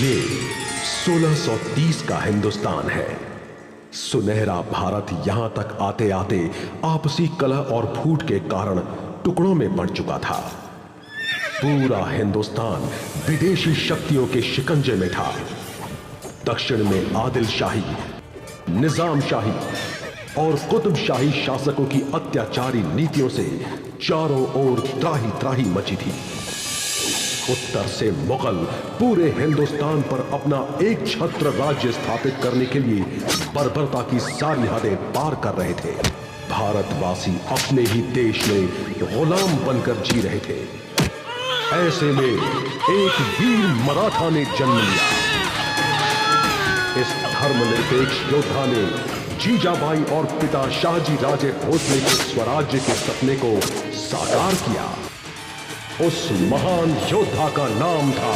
ये 1630 का हिंदुस्तान है। सुनहरा भारत यहां तक आते आते आपसी कलह और फूट के कारण टुकड़ों में बढ़ चुका था। पूरा हिंदुस्तान विदेशी शक्तियों के शिकंजे में था। दक्षिण में आदिल शाही, निजाम शाही और कुतुब शाही शासकों की अत्याचारी नीतियों से चारों ओर त्राही त्राही मची थी। उत्तर से मुगल पूरे हिंदुस्तान पर अपना एक छत्र राज्य स्थापित करने के लिए बर्बरता की सारी हदें पार कर रहे थे। भारतवासी अपने ही देश में गुलाम बनकर जी रहे थे। ऐसे में एक वीर मराठा ने जन्म लिया। इस धर्मनिरपेक्ष योद्धा ने जीजाबाई और पिता शाहजी राजे भोसले के स्वराज्य के सपने को साकार किया। उस महान योद्धा का नाम था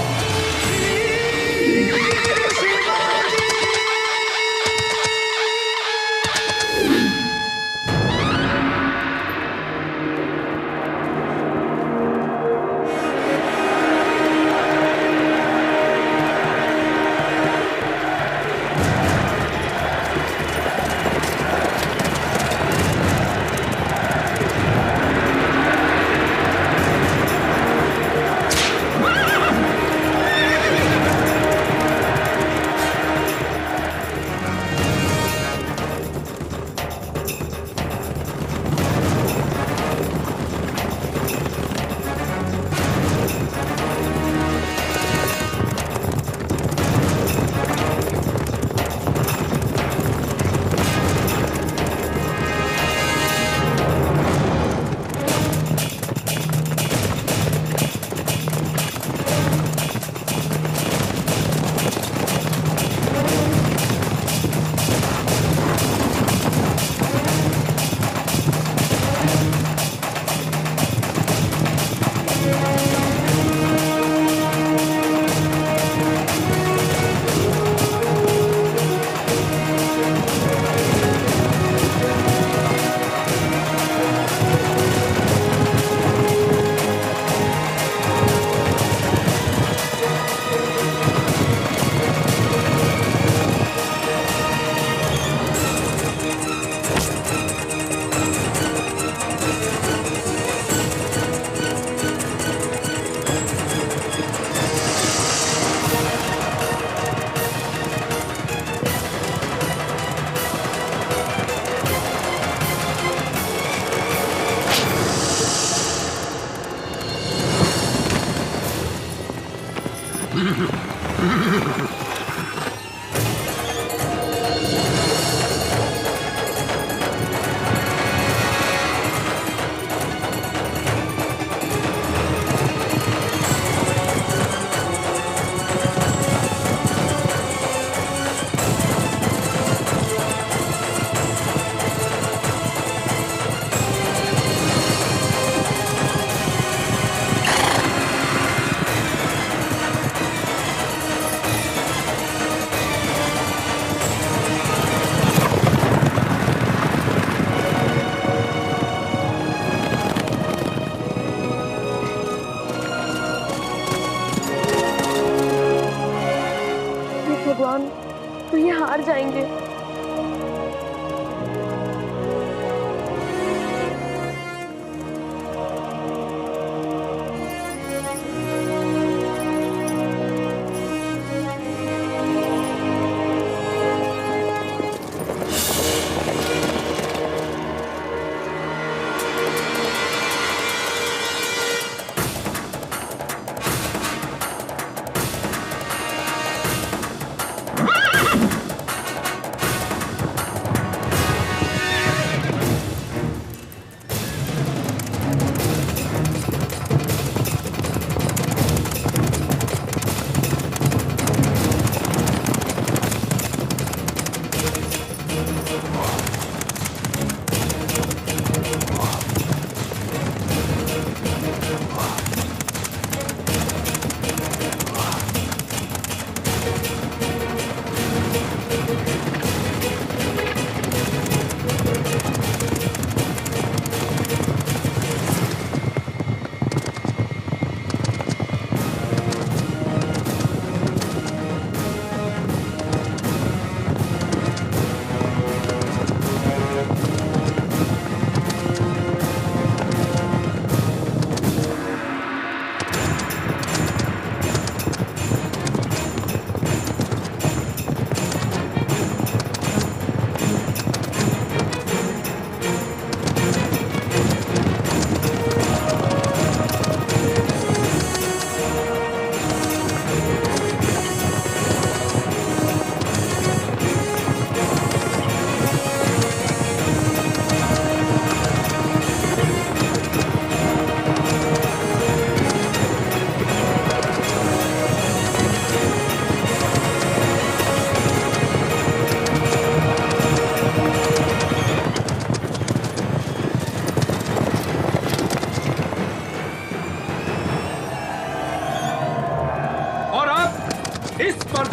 भगवान, तो ये हार जाएंगे।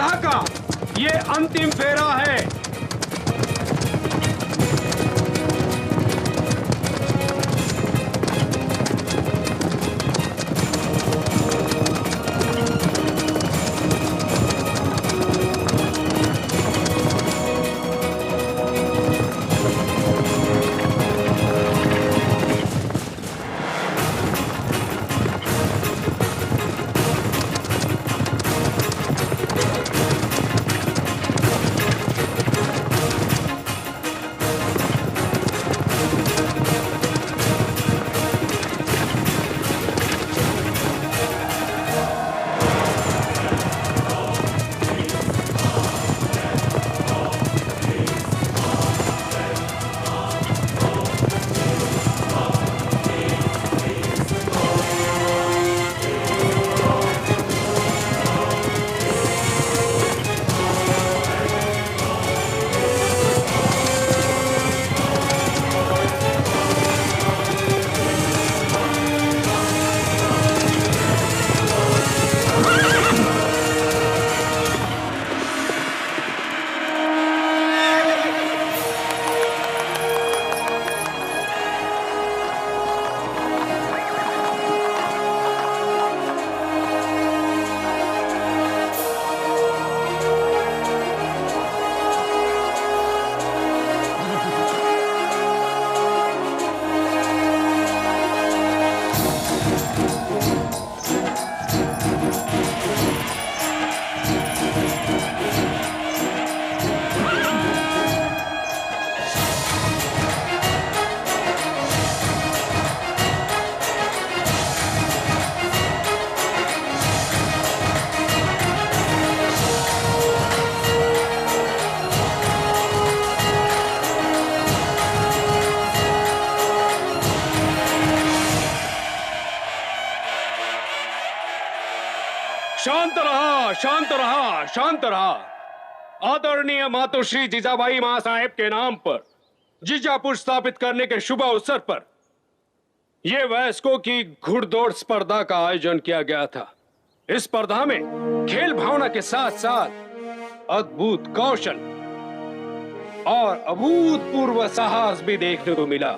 स्पर्धा का ये अंतिम फेरा है। शांत रहा, शांत रहा, शांत रहा। आदरणीय मातोश्री जीजाबाई महासाहेब के नाम पर जीजापुर स्थापित करने के शुभ अवसर पर यह वयस्कों की घुड़दौड़ स्पर्धा का आयोजन किया गया था। इस स्पर्धा में खेल भावना के साथ साथ अद्भुत कौशल और अभूतपूर्व साहस भी देखने को मिला।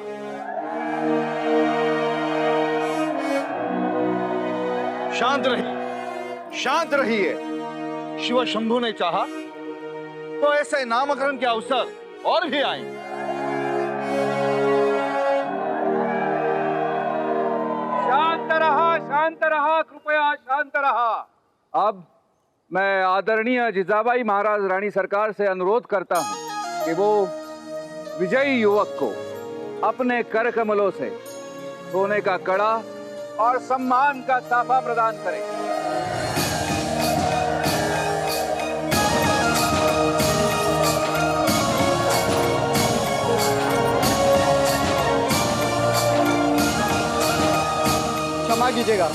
शांत रहिए, शांत रहिए। शिव शंभु ने चाहा तो ऐसे नामकरण के अवसर और भी आएंगे। शांत रहा, कृपया शांत रहा। अब मैं आदरणीय जिजाबाई महाराज रानी सरकार से अनुरोध करता हूं कि वो विजयी युवक को अपने कर कमलों से सोने का कड़ा और सम्मान का साफा प्रदान करें। क्षमा कीजिएगा,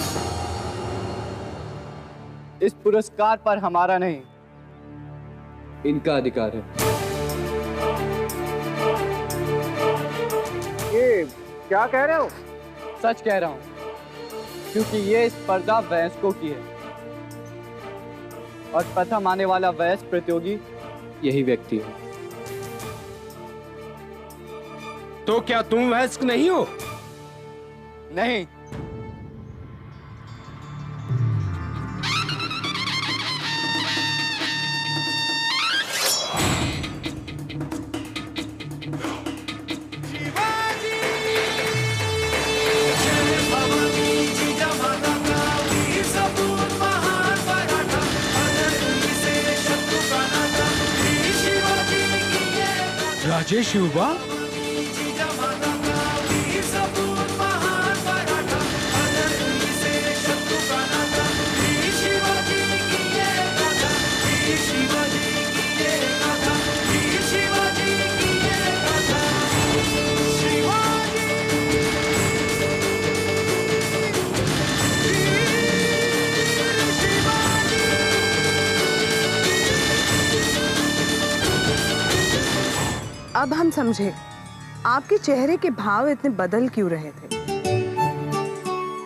इस पुरस्कार पर हमारा नहीं, इनका अधिकार है। ये क्या कह रहे हो? सच कह रहा हूं, क्योंकि ये स्पर्धा वयस्कों की है और प्रथम आने वाला वयस्क प्रतियोगी यही व्यक्ति है। तो क्या तुम वयस्क नहीं हो? नहीं, राजेश युवा, अब हम समझे आपके चेहरे के भाव इतने बदल क्यों रहे थे।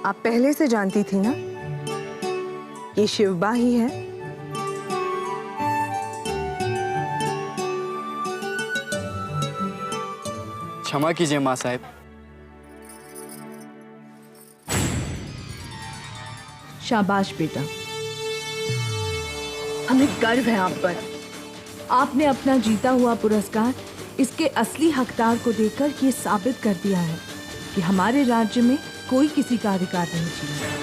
आप पहले से जानती थी ना ये शिवबा ही है। क्षमा कीजिए माँ साहब। शाबाश बेटा, हमें गर्व है आप पर। आपने अपना जीता हुआ पुरस्कार इसके असली हकदार को देकर ये साबित कर दिया है कि हमारे राज्य में कोई किसी का अधिकार नहीं छीना।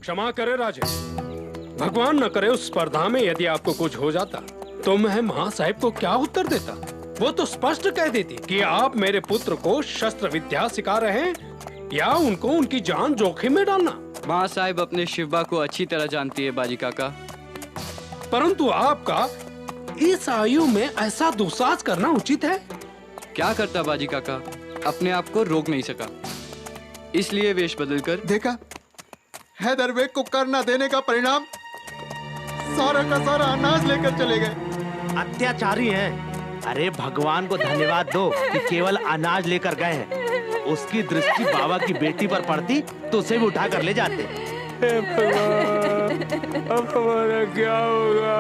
क्षमा करे राजे, भगवान न करे उस स्पर्धा में यदि आपको कुछ हो जाता तो मैं मां साहब को क्या उत्तर देता। वो तो स्पष्ट कह देती कि आप मेरे पुत्र को शस्त्र विद्या सिखा रहे हैं या उनको उनकी जान जोखिम में डालना। माँ साहब अपने शिवा को अच्छी तरह जानती है बाजी काका। परंतु आपका इस आयु में ऐसा दुस्साहस करना उचित है? क्या करता बाजी काका, अपने आप को रोक नहीं सका, इसलिए वेश बदलकर। देखा, हैदर बेग को कर न देने का परिणाम, सारा का सारा अनाज लेकर चले गए। अत्याचारी हैं। अरे भगवान को धन्यवाद दो कि केवल अनाज लेकर गए हैं। उसकी दृष्टि बाबा की बेटी पर पड़ती तो उसे भी उठा कर ले जाते। हे भगवान, अब हमारा क्या होगा?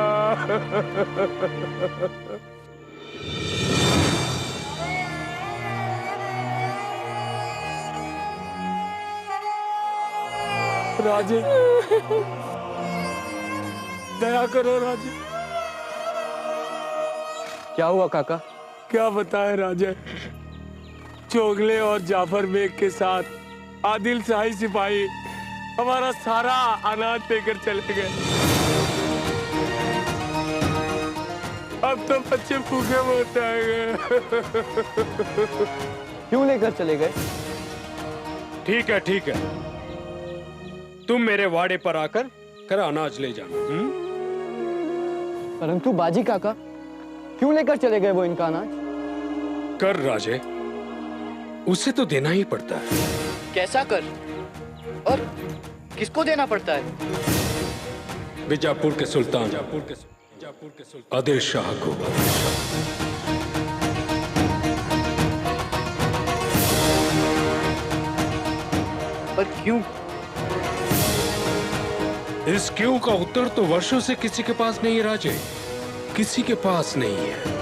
राजे, दया करो राजे। क्या हुआ काका? क्या बताए राजे, चोगले और जाफर बेग के साथ आदिल शाही सिपाही हमारा सारा अनाज लेकर चले गए। अब तो बच्चे भूखे मर जाएंगे। क्यों लेकर चले गए? ठीक है ठीक है, तुम मेरे वाड़े पर आकर कर अनाज ले जाना। परंतु बाजी काका, क्यों लेकर चले गए वो इनका अनाज? कर राजे, उसे तो देना ही पड़ता है। कैसा कर और किसको देना पड़ता है? बीजापुर के सुल्तान आदिल शाह को। पर क्यों? इस क्यों का उत्तर तो वर्षों से किसी के पास नहीं है राजे, किसी के पास नहीं है।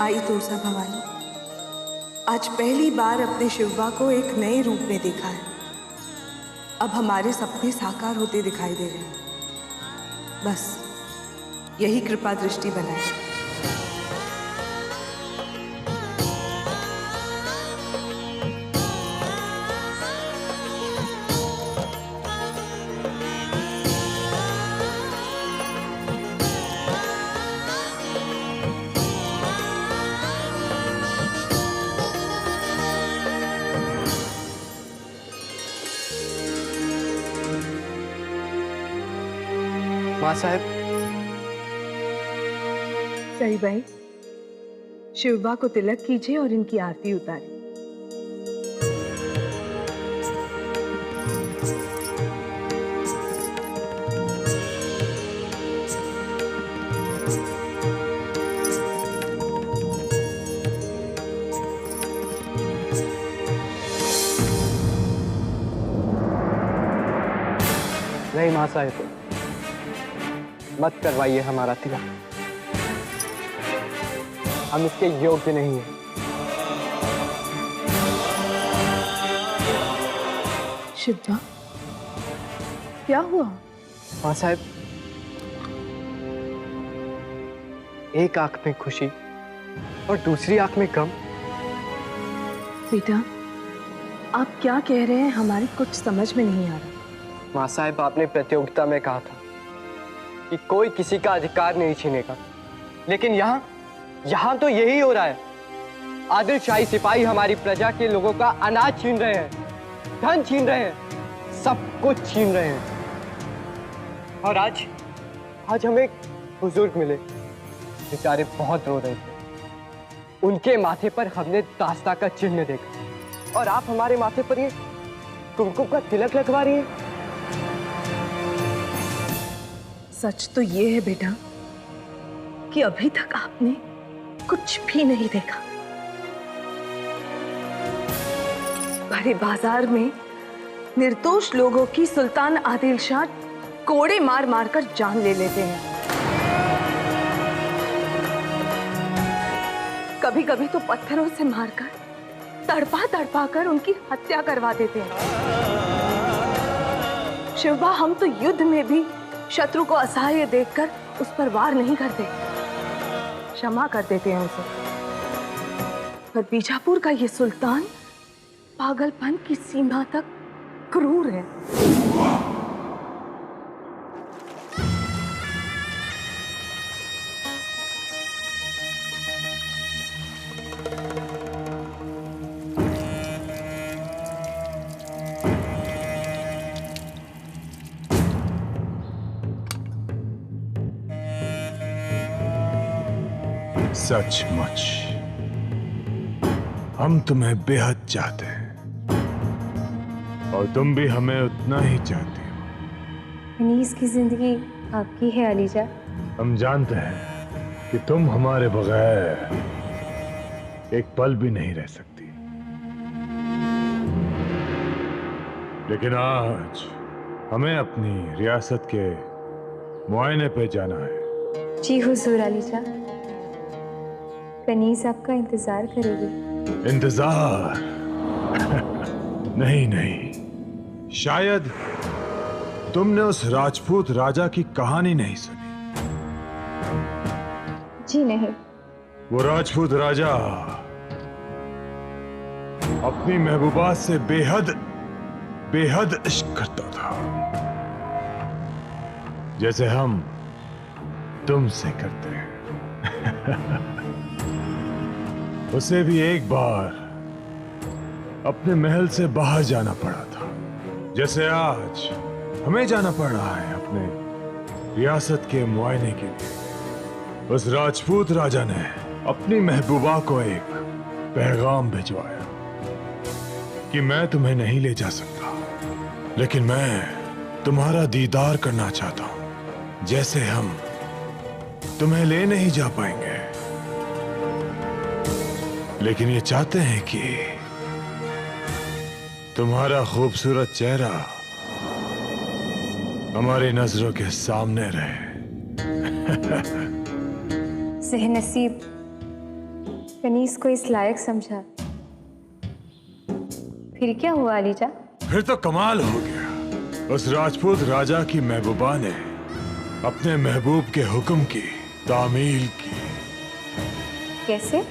आई तोरसा भवानी, आज पहली बार अपने शिवबा को एक नए रूप में देखा है। अब हमारे सपने साकार होते दिखाई दे रहे हैं। बस यही कृपा दृष्टि बनाए। माँ साहब। सही भाई, शिवबा को तिलक कीजिए और इनकी आरती उतारिए। नहीं माँ साहब, मत करवाइए हमारा तिलक, हम इसके योग्य नहीं हैं। शिवा, क्या हुआ? माँ साहब, एक आंख में खुशी और दूसरी आंख में गम। बेटा, आप क्या कह रहे हैं, हमारी कुछ समझ में नहीं आ रहा। माँ साहब, आपने प्रतियोगिता में कहा था कि कोई किसी का अधिकार नहीं छीनेगा, लेकिन यहाँ तो यही हो रहा है। आदिल शाही सिपाही हमारी प्रजा के लोगों का अनाज छीन रहे हैं, धन छीन रहे हैं, सब कुछ छीन रहे हैं। और आज हमें एक बुजुर्ग मिले, बेचारे बहुत रो रहे थे। उनके माथे पर हमने दास्ता का चिन्ह देखा और आप हमारे माथे पर ये कुमकुम का तिलक लगवा रही है। सच तो ये है बेटा कि अभी तक आपने कुछ भी नहीं देखा। बड़े बाजार में निर्दोष लोगों की सुल्तान आदिल शाह कोड़े मार मार कर जान ले लेते हैं। कभी कभी तो पत्थरों से मारकर तड़पा तड़पा कर उनकी हत्या करवा देते हैं। शिवबा, हम तो युद्ध में भी शत्रु को असहाय देखकर उस पर वार नहीं करते, क्षमा कर देते हैं उसे। पर बीजापुर का ये सुल्तान पागलपन की सीमा तक क्रूर है। सचमुच हम तुम्हें बेहद चाहते हैं और तुम भी हमें उतना ही चाहती हो। अनीस की जिंदगी आपकी है अलीजा। हम जानते हैं कि तुम हमारे बगैर एक पल भी नहीं रह सकती, लेकिन आज हमें अपनी रियासत के मुआयने पे जाना है। जी हुजूर अलीजा, कनीज आपका इंतजार करेगी। इंतजार? नहीं नहीं, शायद तुमने उस राजपूत राजा की कहानी नहीं सुनी। जी नहीं। वो राजपूत राजा अपनी महबूबा से बेहद बेहद इश्क करता था, जैसे हम तुमसे करते हैं। उसे भी एक बार अपने महल से बाहर जाना पड़ा था, जैसे आज हमें जाना पड़ रहा है अपने रियासत के मुआयने के लिए। उस राजपूत राजा ने अपनी महबूबा को एक पैगाम भिजवाया कि मैं तुम्हें नहीं ले जा सकता, लेकिन मैं तुम्हारा दीदार करना चाहता हूं, जैसे हम तुम्हें ले नहीं जा पाएंगे, लेकिन ये चाहते हैं कि तुम्हारा खूबसूरत चेहरा हमारी नजरों के सामने रहे। सहनसीब कनीज को इस लायक समझा, फिर क्या हुआ अलीजा? फिर तो कमाल हो गया। उस राजपूत राजा की महबूबा ने अपने महबूब के हुक्म की तामील की। कैसे?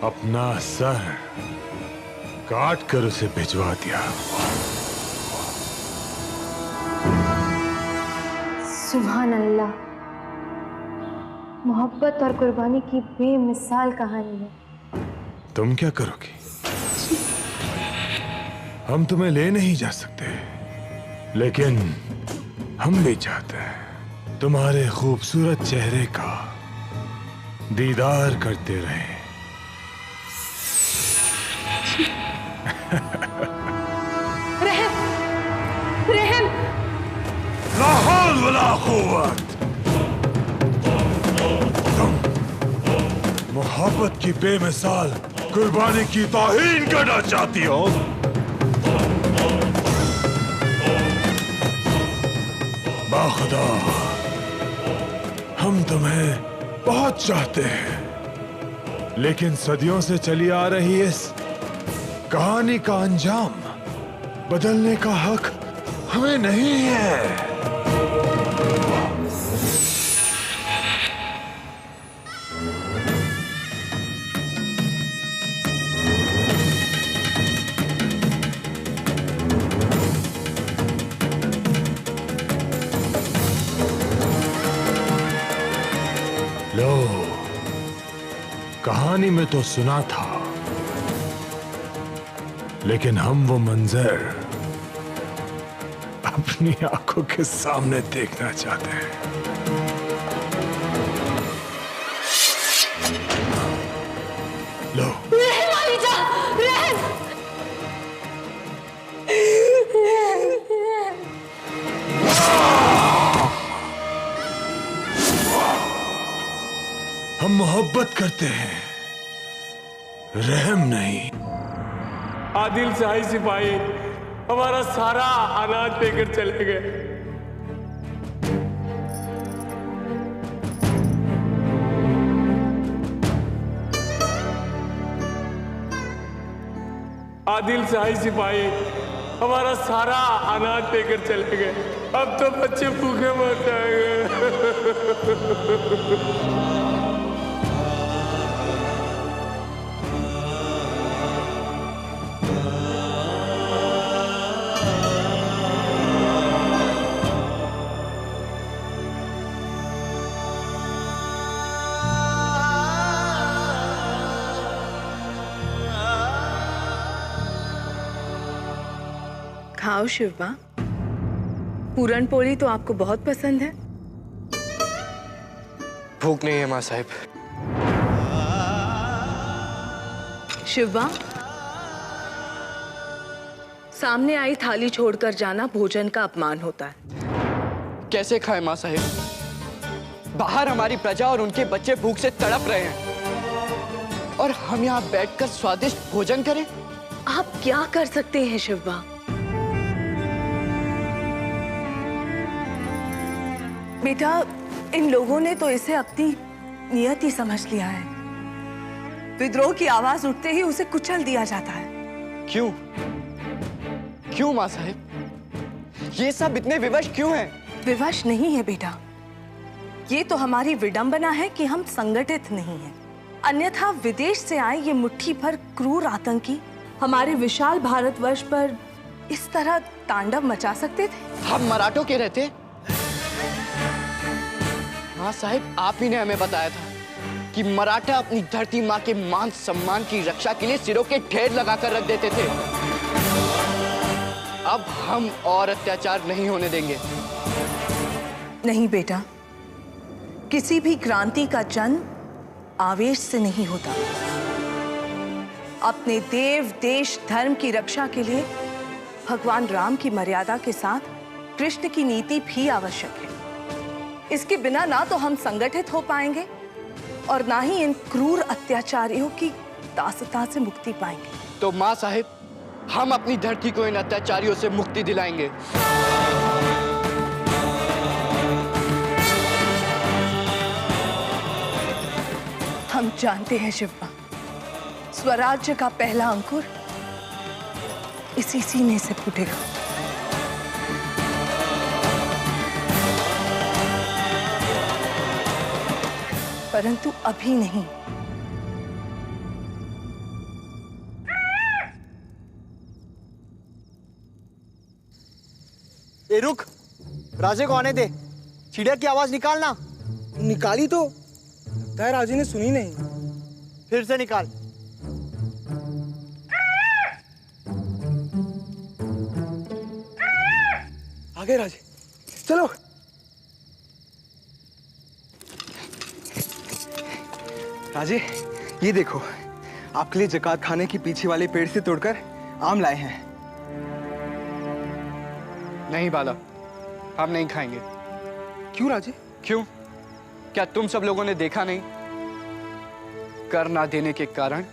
अपना सर काट कर उसे भिजवा दिया। सुभान अल्लाह, मोहब्बत और कुर्बानी की बेमिसाल कहानी है। तुम क्या करोगी? हम तुम्हें ले नहीं जा सकते, लेकिन हम भी चाहते हैं तुम्हारे खूबसूरत चेहरे का दीदार करते रहें। रहम, रहम। ला हौल वला कुव्वत। तुम मोहब्बत की बेमिसाल कुर्बानी की तौहीन करना चाहती हो? बाखुदा, हम तुम्हें बहुत चाहते हैं, लेकिन सदियों से चली आ रही इस कहानी का अंजाम बदलने का हक हमें नहीं है। लो, कहानी में तो सुना था लेकिन हम वो मंजर अपनी आंखों के सामने देखना चाहते हैं। लो, हम मोहब्बत करते हैं, रहम नहीं। आदिल शाही सिपाही हमारा सारा अनाज लेकर चले गए। आदिल शाही सिपाही हमारा सारा अनाज लेकर चले गए। अब तो बच्चे भूखे मर जाएंगे। खाओ शिवबा, पूरन पोली तो आपको बहुत पसंद है। भूख नहीं है माँ साहिब। शिवबा, सामने आई थाली छोड़कर जाना भोजन का अपमान होता है। कैसे खाए माँ साहिब? बाहर हमारी प्रजा और उनके बच्चे भूख से तड़प रहे हैं और हम यहाँ बैठकर स्वादिष्ट भोजन करें। आप क्या कर सकते हैं शिवबा? बेटा, इन लोगों ने तो इसे अपनी नियति समझ लिया है। विद्रोह की आवाज उठते ही उसे कुचल दिया जाता है। क्यों? क्यों माँ साहिब? ये सब इतने विवश क्यों हैं? विवश नहीं है बेटा, ये तो हमारी विडंबना है कि हम संगठित नहीं हैं। अन्यथा विदेश से आए ये मुट्ठी भर क्रूर आतंकी हमारे विशाल भारतवर्ष पर इस तरह तांडव मचा सकते थे? हम मराठों के रहते। माँ साहिब, आप ही ने हमें बताया था कि मराठा अपनी धरती माँ के मान सम्मान की रक्षा के लिए सिरों के ढेर लगाकर रख देते थे। अब हम और अत्याचार नहीं होने देंगे। नहीं बेटा, किसी भी क्रांति का जन्म आवेश से नहीं होता। अपने देव, देश, धर्म की रक्षा के लिए भगवान राम की मर्यादा के साथ कृष्ण की नीति भी आवश्यक है। इसके बिना ना तो हम संगठित हो पाएंगे और ना ही इन क्रूर अत्याचारियों की दासता से मुक्ति पाएंगे। तो माँ साहिब, हम अपनी धरती को इन अत्याचारियों से मुक्ति दिलाएंगे। हम जानते हैं शिवबा, स्वराज्य का पहला अंकुर इसी सीने से फूटेगा। परंतु अभी नहीं। ए रुक, राजे को आने दे। चिड़िया की आवाज निकालना। निकाली तो राजे ने सुनी नहीं। फिर से निकाल। आगे राजे, चलो। राजे, ये देखो, आपके लिए जकात खाने की पीछे वाले पेड़ से तोड़कर आम लाए हैं। नहीं बाला, हम नहीं खाएंगे। क्यों राजे? क्यों? क्या तुम सब लोगों ने देखा नहीं? कर ना देने के कारण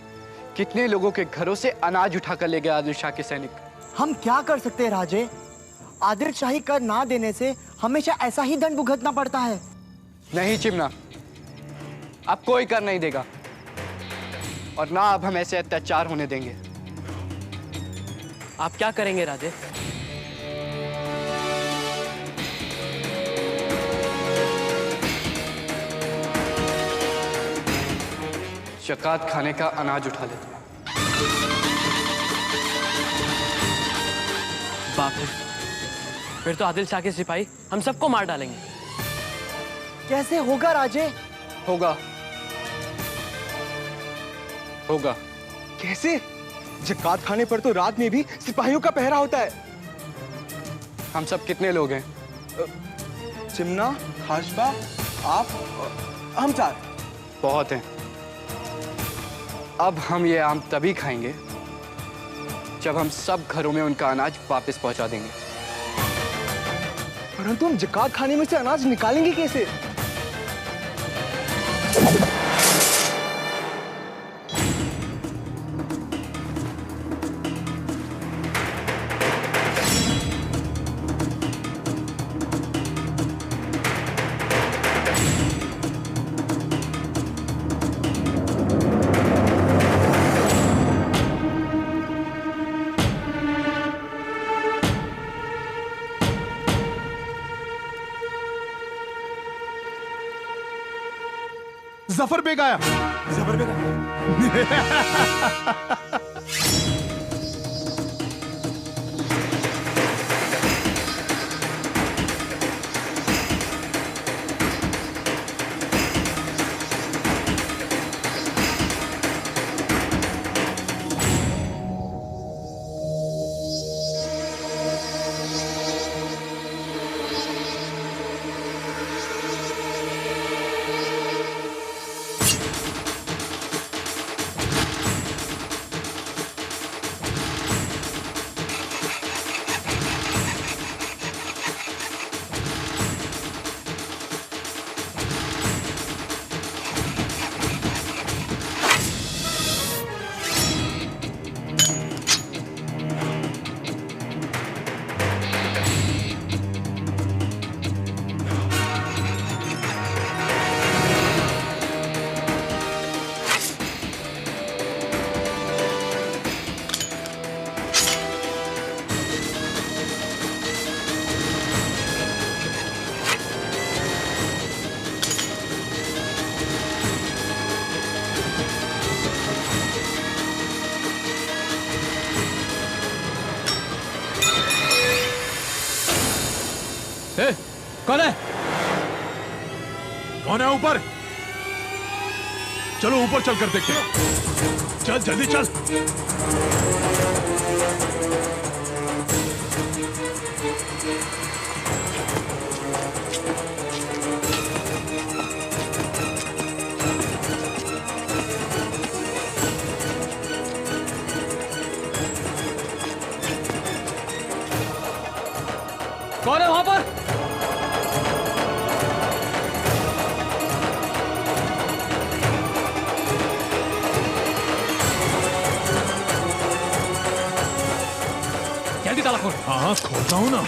कितने लोगों के घरों से अनाज उठाकर ले गए आदिल शाह के सैनिक। हम क्या कर सकते हैं राजे? आदिल शाही कर ना देने से हमेशा ऐसा ही दंड भुगतना पड़ता है। नहीं चिमना, अब कोई कर नहीं देगा और ना अब हम ऐसे अत्याचार होने देंगे। आप क्या करेंगे राजे? जकात खाने का अनाज उठा लेते हैं। बाप रे, फिर तो आदिल शाह के सिपाही हम सबको मार डालेंगे। कैसे होगा राजे? होगा। कैसे? जकात खाने पर तो रात में भी सिपाहियों का पहरा होता है। हम सब कितने लोग हैं? चिमना, खाशबा, आप, हम 4। बहुत हैं। अब हम ये आम तभी खाएंगे जब हम सब घरों में उनका अनाज वापस पहुंचा देंगे। परंतु हम जकात खाने में से अनाज निकालेंगे कैसे? जफर बेग आया। जफर बेग आया। कौन है? कौन है ऊपर? चलो ऊपर चल कर देखते हैं। चल जल्दी चल। कौन है वहां पर? जल्दी ताला खोल। हाँ खोलता हूँ ना।